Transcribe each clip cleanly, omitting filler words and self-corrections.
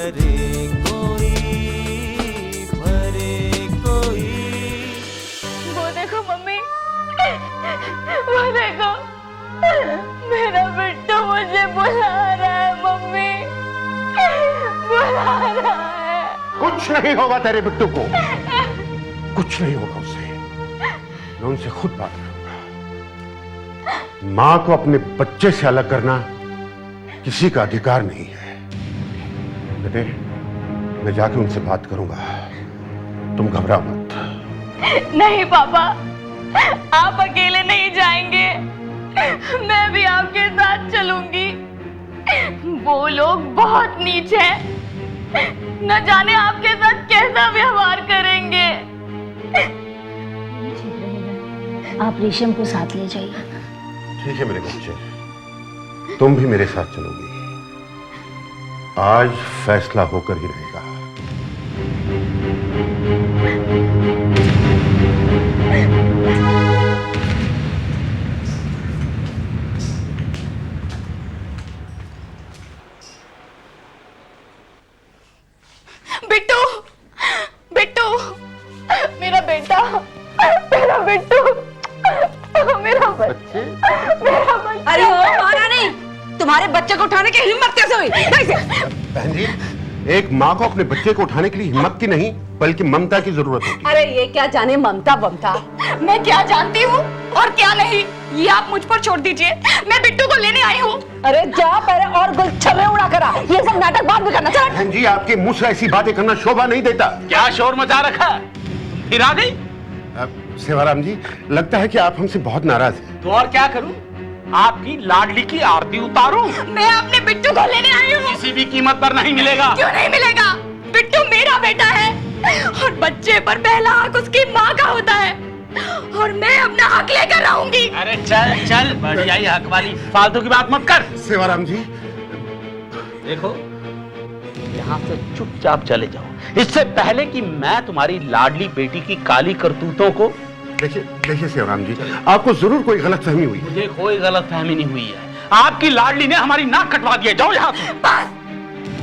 करे कोई, भरे कोई। वो देखो मम्मी, वो देखो, मेरा बिट्टू मुझे बुला रहा है मम्मी, बुला रहा है। कुछ नहीं होगा तेरे बिट्टू को, कुछ नहीं होगा उसे। मैं उनसे खुद बात करूंगा। मां को अपने बच्चे से अलग करना किसी का अधिकार नहीं है। बेटे, मैं जाके उनसे बात करूंगा, तुम घबराओ मत। नहीं पापा, आप अकेले नहीं जाएंगे, मैं भी आपके साथ चलूंगी। वो लोग बहुत नीच हैं, न जाने आपके साथ कैसा व्यवहार करेंगे। आप रेशम को साथ ले जाइए। ठीक है मेरे बच्चे, तुम भी मेरे साथ चलोगी। आज फैसला होकर ही रहेगा। बिट्टू, बिट्टू, मेरा बेटा, मेरा बिट्टू, मेरा बच्चे, मेरा बच्चा। अरे हो माना नहीं, तुम्हारे बच्चे को उठाने की हिम्मत कैसे हुई? बहन जी, एक माँ को अपने बच्चे को उठाने के लिए हिम्मत की नहीं बल्कि ममता की जरूरत होती है। अरे ये क्या जाने ममता बमता। मैं क्या जानती हूँ और क्या नहीं, ये आप मुझ पर छोड़ दीजिए। मैं बिट्टू को लेने आई हूँ। अरे जा पहले और गुलछर्रे उड़ा करा, ये सब नाटक बाद में करना। चल बहन जी, आपके मुंह से ऐसी बातें करना शोभा नहीं देता। क्या शोर मचा रखा है? फिर आ गई? सेवाराम जी, लगता है कि आप हमसे बहुत नाराज हैं। तो और क्या करूं? आपकी लाडली की आरती उतारूं? मैं अपने बिट्टू को लेने आई हूँ। किसी भी कीमत पर नहीं मिलेगा। क्यों नहीं मिलेगा? बिट्टू मेरा बेटा है और बच्चे पर पहला हक उसकी माँ का होता है और मैं अपना हक लेकर रहूंगी। अरे चल चल, बढ़िया ही हक वाली फालतू की बात मत कर। सेवाराम जी, देखो, यहाँ से चुपचाप चले जाओ, इससे पहले कि मैं तुम्हारी लाडली बेटी की काली करतूतों को। देखिए सेवाराम जी, आपको जरूर कोई गलतफहमी हुई है। मुझे कोई गलतफहमी नहीं हुई है। आपकी लाडली ने हमारी नाक कटवा दी है। जाओ यहाँ से। बस,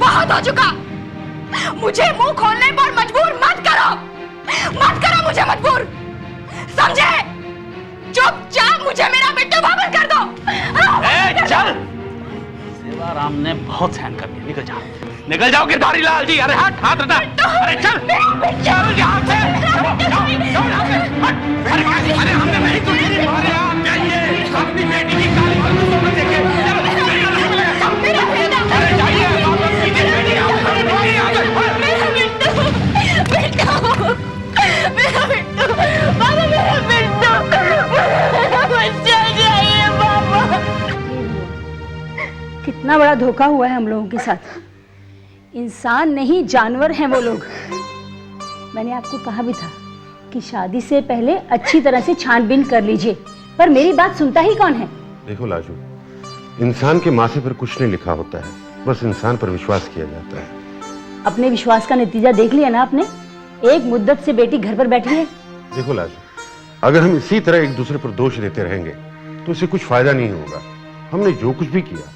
बहुत हो चुका। मुझे मुंह खोलने पर मजबूर मत करो, मत करो मुझे मजबूर, समझे? चुपचाप मुझे मेरा बिट्टू वापस कर दो। चल, सेवाराम ने बहुत सहन कर दिया। निकल जाओ, निकल जाओ गिरधारी लाल जी। अरे हट, हाथ हटा। अरे चल, चल यहाँ से। अरे हमने नहीं तुझे मारे। आप जाइए, अपनी बेटी की काली करतूतों को देखे। अरे जाइए, अपनी बेटी मेरा बिट्टू, बिट्टू, मेरा बिट्टू, बाबा मेरा बिट्टू, मेरा बच्चा जाइए बाबा। कितना बड़ा धोखा हुआ है हम लोगों के साथ। इंसान नहीं, जानवर हैं वो लोग। मैंने आपको कहा भी था कि शादी से पहले अच्छी तरह से छानबीन कर लीजिए, पर मेरी बात सुनता ही कौन है? देखो लाजू, इंसान के माथे पर कुछ नहीं लिखा होता है, बस इंसान पर विश्वास किया जाता है। अपने विश्वास का नतीजा देख लिया ना आपने? एक मुद्दत से बेटी घर पर बैठी है। देखो लाजू, अगर हम इसी तरह एक दूसरे पर दोष देते रहेंगे तो इससे कुछ फायदा नहीं होगा। हमने जो कुछ भी किया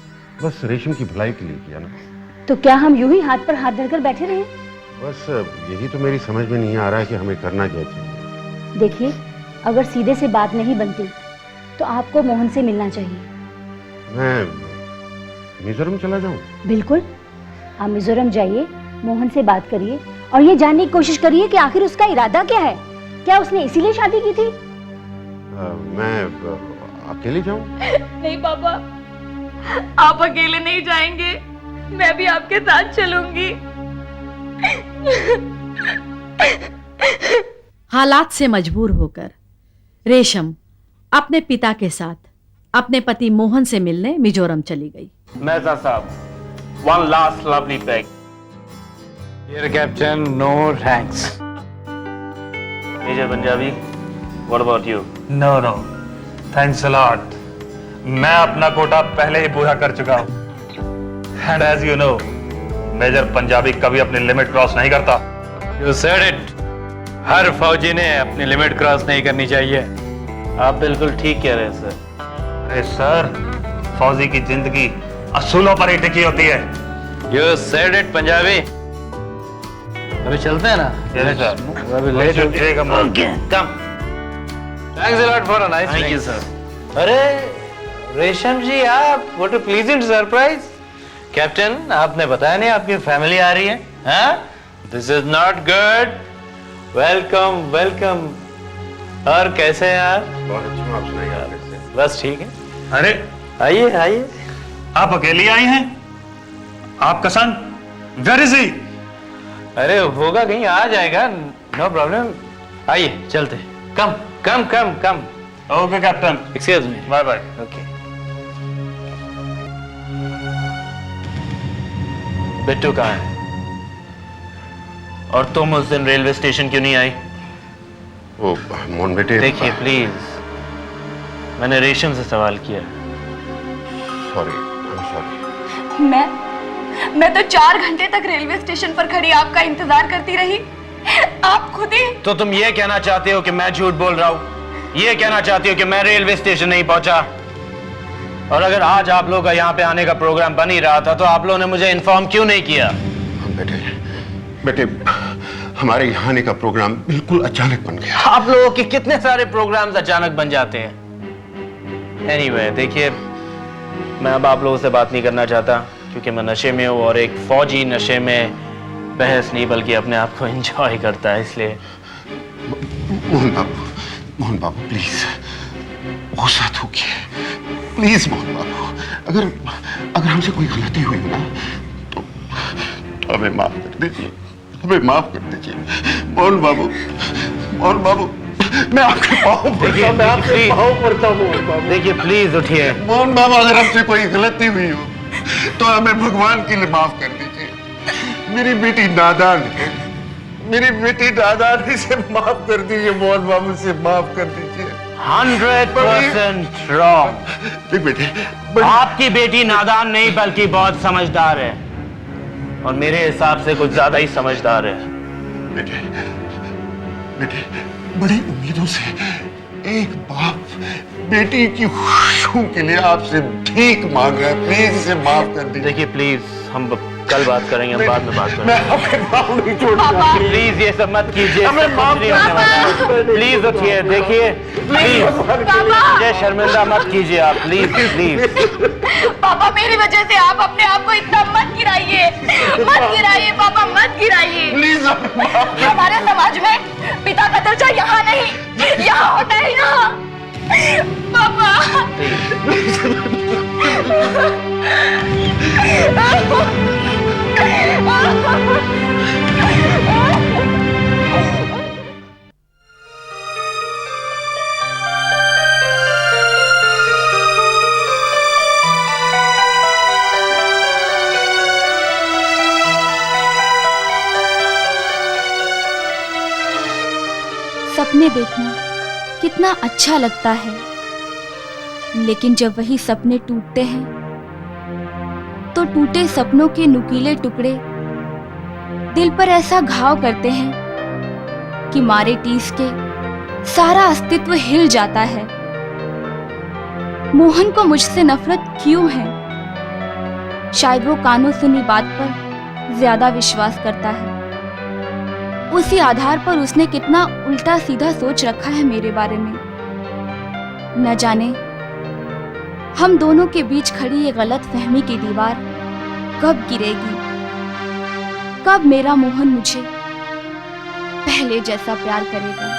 बस रेशम की भलाई के लिए किया ना। तो क्या हम यूं ही हाथ पर हाथ धरकर बैठे रहे? बस यही तो मेरी समझ में नहीं आ रहा है कि हमें करना क्या चाहिए। देखिए, अगर सीधे से बात नहीं बनती तो आपको मोहन से मिलना चाहिए। मैं मिजोरम चला जाऊं? बिल्कुल, आप मिजोरम जाइए, मोहन से बात करिए और ये जानने की कोशिश करिए कि आखिर उसका इरादा क्या है। क्या उसने इसीलिए शादी की थी? मैं अकेले जाऊं? नहीं पापा, आप अकेले नहीं जाएंगे, मैं भी आपके साथ चलूंगी। हालात से मजबूर होकर रेशम अपने पिता के साथ अपने पति मोहन से मिलने मिजोरम चली गई। मेहता साहब, one last lovely pack. Dear Captain, no thanks. Major Punjabi, what about you? No, no. Thanks a lot. मैं अपना कोटा पहले ही पूरा कर चुका हूँ। And as you know, major Punjabi कभी अपनी लिमिट क्रॉस नहीं करता। You said it. हर फौजी ने अपनी लिमिट क्रॉस नहीं करनी चाहिए। आप बिल्कुल ठीक कह रहे हैं सर। अरे सर, फौजी की जिंदगी असूलों पर ही टिकी होती है। You said it, Punjabi. अभी चलते हैं ना? Yes, sir. अभी We लेट हो should take a moment. Come. Thanks a lot for a nice Thank you, drink. sir. अरे रेशम जी आप, what a pleasant surprise. Captain आपने बताया नहीं आपकी फैमिली आ रही है? हाँ? This is not good. Welcome, welcome. और कैसे हैं आप? बहुत अच्छा, आप सुनाइए आगे से। बस ठीक है। अरे आइए आइए। आप अकेली आई हैं? आपका सन वेयर इज ही? अरे होगा कहीं आ जाएगा, नो प्रॉब्लम। आइए चलते। Come come come come. Okay captain, excuse me. Bye bye. Okay. Bittu कहाँ है? और तुम उस दिन रेलवे स्टेशन क्यों नहीं आई? वो मोहन बेटे, देखिए प्लीज, मैंने रेशम से सवाल किया। Sorry, I am sorry. मैं तो 4 घंटे तक रेलवे स्टेशन पर खड़ी आपका इंतजार करती रही। आप खुद ही तो तुम ये कहना चाहते हो कि मैं झूठ बोल रहा हूँ? ये कहना चाहती हो कि मैं रेलवे स्टेशन नहीं पहुंचा? और अगर आज आप लोगों का यहाँ पे आने का प्रोग्राम बन ही रहा था तो आप लोगों ने मुझे इन्फॉर्म क्यों नहीं किया? बेटे, हमारे यहाँ आने का प्रोग्राम बिल्कुल अचानक बन गया। आप लोगों के कितने सारे प्रोग्राम्स अचानक बन जाते हैं। एनीवे, देखिए मैं अब आप लोगों से बात नहीं करना चाहता क्योंकि मैं नशे में हूँ और एक फौजी नशे में बहस नहीं बल्कि अपने आप को एंजॉय करता है, इसलिए। मोहन बाबू प्लीज, गुस्सा थूकिए प्लीज। मोहन बाबू, अगर हमसे कोई गलती हुई हो ना तो हमें माफ कर दीजिए, हमें माफ कर दीजिए। मोहन बाबू, मैं आपके पाँव पड़ता हूँ। देखिए प्लीज उठिए। मोहन बाबू, अगर हमसे कोई गलती हुई हो तो हमें भगवान के लिए माफ कर दीजिए। मेरी बेटी नादान है, मेरी बेटी नादान है, इसे माफ कर दीजिए। मोहन बाबू से माफ कर दीजिए। 100% रॉन्ग। बेटे, आपकी बेटी नादान नहीं बल्कि बहुत समझदार है और मेरे हिसाब से कुछ ज्यादा ही समझदार है। बेटे, बड़ी उम्मीदों से एक बाप बेटी की खुशियों के लिए आपसे भीख मांग रहा है, प्लीज इसे माफ कर दीजिए। देखिए प्लीज, हम कल बात करेंगे, हम बाद में बात मैं करेंगे। आपके पाँव नहीं छोड़ूंगा। प्लीज ये सब मत कीजिए, हमें माफ कुछ नहीं होने वाला है। प्लीज उठिए, देखिए प्लीज, मुझे शर्मिंदा मत कीजिए आप, प्लीज प्लीज। पापा, मेरी वजह से आप अपने आप को इतना मत गिराइए, पापा मत गिराइए। प्लीज हमारे समाज में पिता का दर्जा यहाँ नहीं, यहाँ होता है, यहाँ। पापा सपने देखना कितना अच्छा लगता है, लेकिन जब वही सपने टूटते हैं तो टूटे सपनों के नुकीले टुकड़े दिल पर ऐसा घाव करते हैं कि मारे टीस के सारा अस्तित्व हिल जाता है। मोहन को मुझसे नफरत क्यों है? शायद वो कानों सुनी बात पर ज्यादा विश्वास करता है। उसी आधार पर उसने कितना उल्टा सीधा सोच रखा है मेरे बारे में। न जाने हम दोनों के बीच खड़ी ये गलत फहमी की दीवार कब गिरेगी, कब मेरा मोहन मुझे पहले जैसा प्यार करेगा।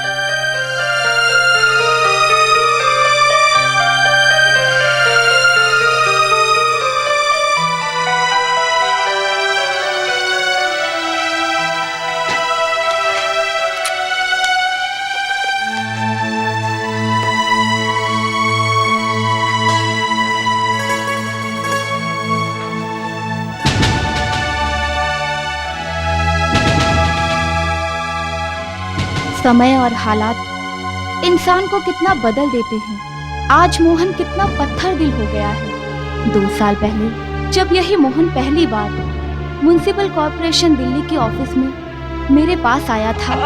समय और हालात इंसान को कितना बदल देते हैं। आज मोहन कितना पत्थर दिल हो गया है। 2 साल पहले जब यही मोहन पहली बार म्युनिसिपल कॉर्पोरेशन दिल्ली के ऑफिस में मेरे पास आया था।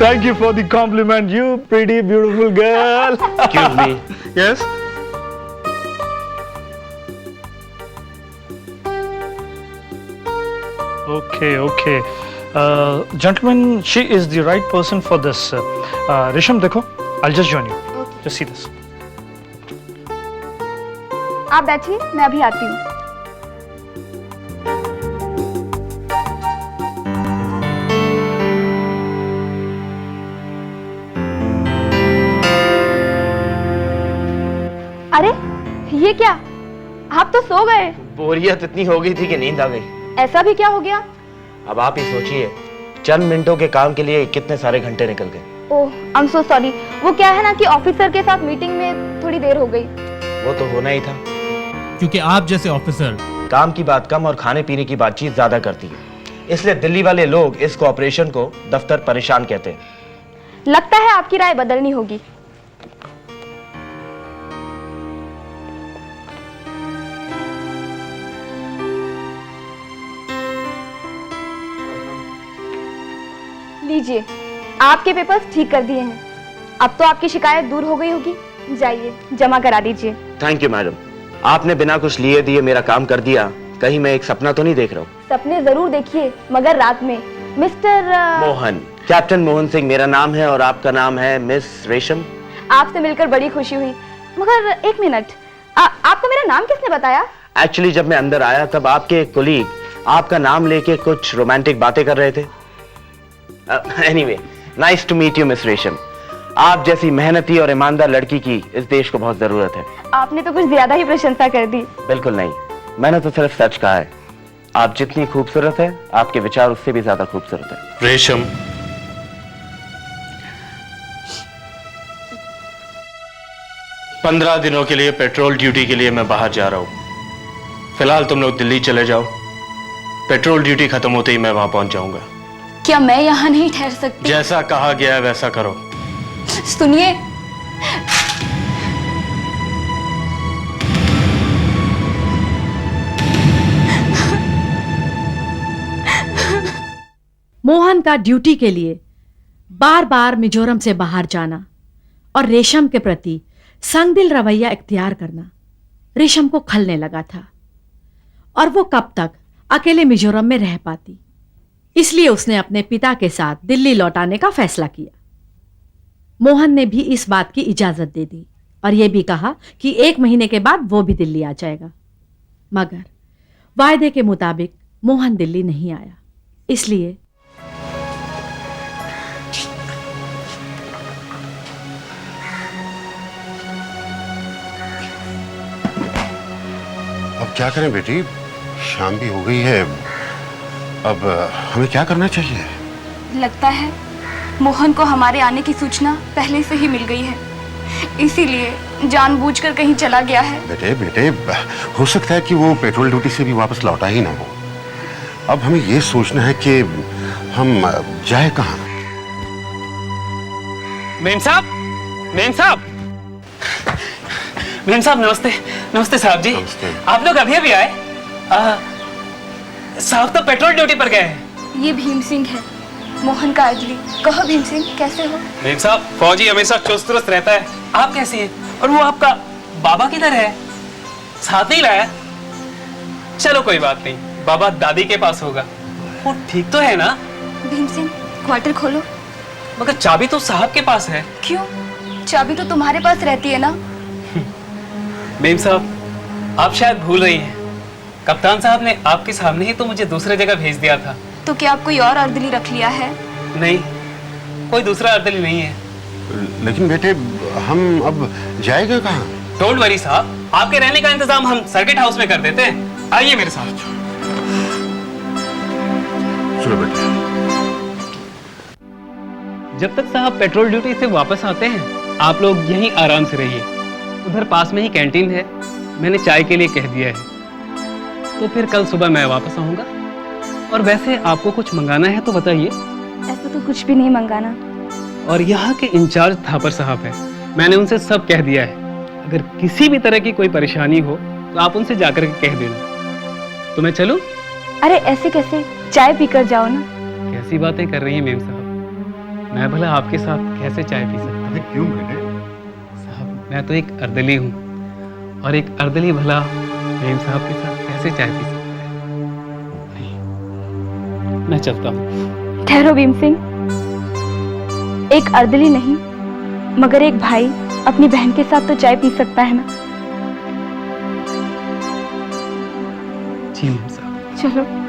Thank you for the compliment, you pretty beautiful girl. Excuse me. Yes. Okay. Gentlemen, she is the right person for this. Resham, देखो, I'll just join you. Just see this. आप बैठिए, मैं अभी आती हूँ। अरे ये क्या? आप तो सो गए। बोरियत इतनी हो गई थी कि नींद आ गई। ऐसा भी क्या हो गया? अब आप ही सोचिए, चंद मिनटों के काम के लिए कितने सारे घंटे निकल गए। ओह, आई एम सो सॉरी। वो क्या है ना कि ऑफिसर के साथ मीटिंग में थोड़ी देर हो गई। वो तो होना ही था, क्योंकि आप जैसे ऑफिसर काम की बात कम और खाने पीने की बातचीत ज्यादा करती है। इसलिए दिल्ली वाले लोग इस कोऑपरेशन को दफ्तर परेशान कहते हैं। लगता है आपकी राय बदलनी होगी। लीजिए, आपके पेपर्स ठीक कर दिए हैं। अब तो आपकी शिकायत दूर हो गई होगी। जाइए, जमा करा दीजिए। थैंक यू मैडम, आपने बिना कुछ लिए दिए मेरा काम कर दिया। कहीं मैं एक सपना तो नहीं देख रहा हूँ? सपने जरूर देखिए, मगर रात में। मिस्टर मोहन, कैप्टन मोहन सिंह मेरा नाम है और आपका नाम है मिस रेशम। आपसे मिलकर बड़ी खुशी हुई। मगर एक मिनट, आपको मेरा नाम किसने बताया? एक्चुअली जब मैं अंदर आया तब आपके एक कोलीग आपका नाम लेके कुछ रोमांटिक बातें कर रहे थे। Anyway, nice to meet you miss Resham. आप जैसी मेहनती और ईमानदार लड़की की इस देश को बहुत जरूरत है। आपने तो कुछ ज्यादा ही प्रशंसा कर दी। बिल्कुल नहीं, मैंने तो सिर्फ सच कहा है। आप जितनी खूबसूरत है, आपके विचार उससे भी ज्यादा खूबसूरत है। रेशम, पंद्रह दिनों के लिए पेट्रोल ड्यूटी के लिए मैं बाहर जा रहा हूं। फिलहाल तुम लोग दिल्ली चले जाओ। पेट्रोल ड्यूटी खत्म होते ही मैं वहां पहुंच जाऊंगा। क्या मैं यहाँ नहीं ठहर सकती? जैसा कहा गया है वैसा करो। सुनिए, मोहन का ड्यूटी के लिए बार बार मिजोरम से बाहर जाना और रेशम के प्रति संगदिल रवैया इख्तियार करना रेशम को खलने लगा था। और वो कब तक अकेले मिजोरम में रह पाती, इसलिए उसने अपने पिता के साथ दिल्ली लौटाने का फैसला किया। मोहन ने भी इस बात की इजाजत दे दी और यह भी कहा कि 1 महीने के बाद वो भी दिल्ली आ जाएगा। मगर वायदे के मुताबिक मोहन दिल्ली नहीं आया। इसलिए अब क्या करें बेटी, शाम भी हो गई है। अब हमें क्या करना चाहिए? लगता है मोहन को हमारे आने की सूचना पहले से ही मिल गई है, इसीलिए जानबूझकर कहीं चला गया है। बेटे, हो सकता है कि वो पेट्रोल ड्यूटी से भी वापस लौटा ही ना हो। अब हमें ये सोचना है कि हम जाए कहाँ। मेम साहब, मेम साहब, मेम साहब, नमस्ते। नमस्ते साहब जी। नमस्ते। आप लोग अभी अभी आए? साहब तो पेट्रोल ड्यूटी पर गए हैं। ये भीम सिंह है, मोहन का अजली। कहो भीम सिंह, कैसे हो? मेम साहब, फौजी हमेशा चुस्त दुरुस्त रहता है। आप कैसी हैं? और वो आपका बाबा किधर है? साथ नहीं लाया? चलो कोई बात नहीं, बाबा दादी के पास होगा। वो ठीक तो है ना? भीम सिंह, क्वार्टर खोलो। मगर चाबी तो साहब के पास है। क्यों? चाबी तो तुम्हारे पास रहती है ना? मेम साहब, आप शायद भूल रही हैं, कप्तान साहब ने आपके सामने ही तो मुझे दूसरे जगह भेज दिया था। तो क्या आप कोई और अर्दली रख लिया है? नहीं, कोई दूसरा अर्दली नहीं है। लेकिन बेटे, हम अब जाएगा कहाँ? डोंट वरी साहब, आपके रहने का इंतजाम हम सर्किट हाउस में कर देते हैं। आइए मेरे साथ। चलो बेटे। जब तक साहब पेट्रोल ड्यूटी से वापस आते हैं, आप लोग यहीं आराम से रहिए। उधर पास में ही कैंटीन है, मैंने चाय के लिए कह दिया है। तो फिर कल सुबह मैं वापस आऊंगा। और वैसे आपको कुछ मंगाना है तो बताइए। ऐसा तो कुछ भी नहीं मंगाना। और यहाँ के इंचार्ज थापर साहब हैं, मैंने उनसे सब कह दिया है। अगर किसी भी तरह की कोई परेशानी हो तो आप उनसे जाकर के कह देना। तो मैं चलूं? अरे ऐसे कैसे, चाय पीकर जाओ ना। कैसी बातें कर रही हैं मेम साहब, मैं भला आपके साथ कैसे चाय पी सकता हूँ? क्यों बेटे? साहब, मैं तो एक अर्दली हूँ और एक अर्दली भला मेम साहब के साथ कैसे चाय पी सकता है? मैं चलता हूँ। ठहरो भीम सिंह, एक अर्दली नहीं मगर एक भाई अपनी बहन के साथ तो चाय पी सकता है ना। जी मैम साहब। चलो।